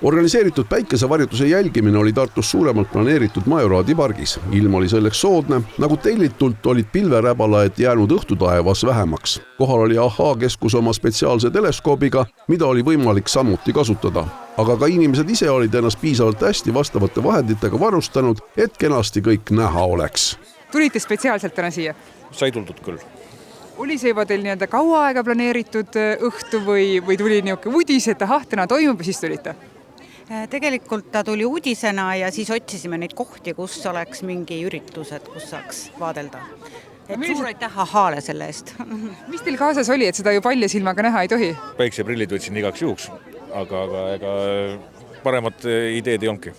Organiseeritud päikesevarjutuse jälgimine oli Tartus suuremalt planeeritud Majoraadi pargis. Ilm oli selleks soodne, nagu tellitult olid pilveräbalajad jäänud õhtutaevas vähemaks. Kohal oli AHA-keskus oma spetsiaalse teleskoobiga, mida oli võimalik samuti kasutada. Aga ka inimesed ise olid ennast piisavalt hästi vastavate vahenditega varustanud, et kenasti kõik näha oleks. Tulite spetsiaalselt täna siia? Sai tuldud küll. Oli see juba teil nii-öelda kaua aega planeeritud õhtu või tuli niisugune uudis, et täna toimub ja siis tulite? Tegelikult ta tuli uudisena ja siis otsisime neid kohti, kus oleks mingi üritused, kus saaks vaadelda. Suur aitäh AHA-le selle eest. Mis teil kaasas oli, et seda ju palja silmaga näha ei tohi? Päikseprillid võtsin igaks juhuks, aga ega paremat ideed ei ongi.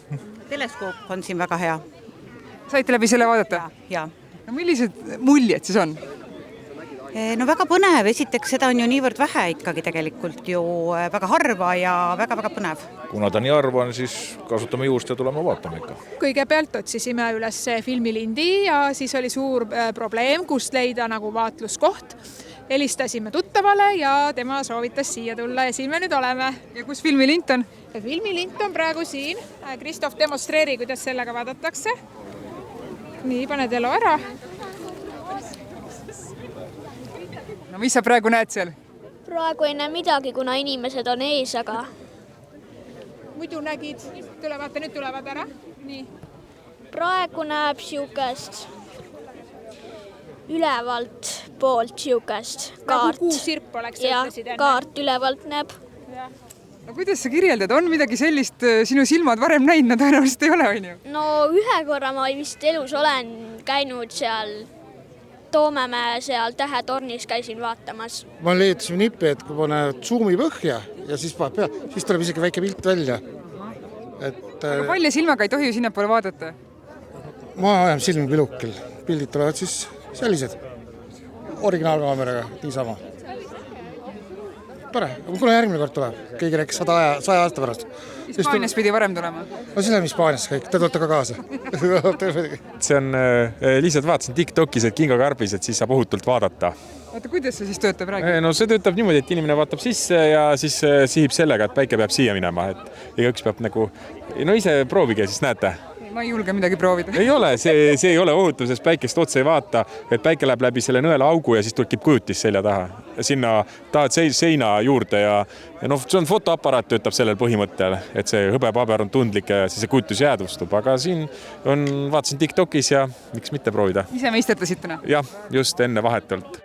Teleskoop on siin väga hea. Saite läbi selle vaadata? Ja. No millised muljed siis on? No väga põnev, esiteks seda on ju niivõrd vähe ikkagi tegelikult ju väga harva ja väga põnev. Kuna ta nii harva on, siis kasutame juust ja tuleme vaatama ikka. Kõigepealt otsisime üles filmilindi ja siis oli suur probleem, kust leida nagu vaatluskoht. Helistasime tuttavale ja tema soovitas siia tulla ja siin me nüüd oleme. Ja kus filmilint on? Filmilint on praegu siin. Kristof demonstreeri, kuidas sellega vaadatakse. Nii, paned elu ära. No mis sa praegu näed seal? Praegu ei näe midagi, kuna inimesed on ees, aga... Muidu nägid, nüüd tulevad ära. Nii. Praegu näeb siukest ülevalt poolt siukest kaart. Nagu kuusirp oleks, ütlesid enne. Kaart ülevalt näeb. No kuidas sa kirjeldad? On midagi sellist sinu silmad varem näinud? No tõenäoliselt ei ole, on ju? No ühe korra ma vist elus olen käinud seal Toomemäe seal Tähetornis käisin vaatamas. Ma leiutasin nippi, et kui paned zoom'i põhja ja siis tuleb isegi väike pilt välja. Aga palja silmaga ei tohi ju sinna poole vaadata? Ma ajan silmi pilukil. Pildid tulevad siis sellised. Originaalkaameraga, niisama. Tore, kuna järgmine kord tuleb? Keegi rääkis 100 aasta pärast. Hispaanias pidi varem tulema? No siis läheme Hispaaniasse kõik, te tulete ka kaasa. See on, lihtsalt vaatasin TikTokis, et kingakarbis, et siis saab ohutult vaadata. Oota, kuidas see siis töötab? Räägi? No see töötab niimoodi, et inimene vaatab sisse ja siis sihib sellega, et päike peab siia minema. Et igaüks peab nagu, no ise proovige, siis näete. Ma ei julge midagi proovida. Ei ole, see ei ole ohutu, sest päikest otse ei vaata, et päike läheb läbi selle nõela augu ja siis tulkib kujutis selja taha. Sinna tahad seina juurde ja noh, see on fotoaparaat töötab sellel põhimõttel, et see hõbepaber on tundlik ja siis see kujutis jäädvustub, aga siin vaatasin TikTokis ja miks mitte proovida. Ise meistertasite? Jah, just enne vahetult.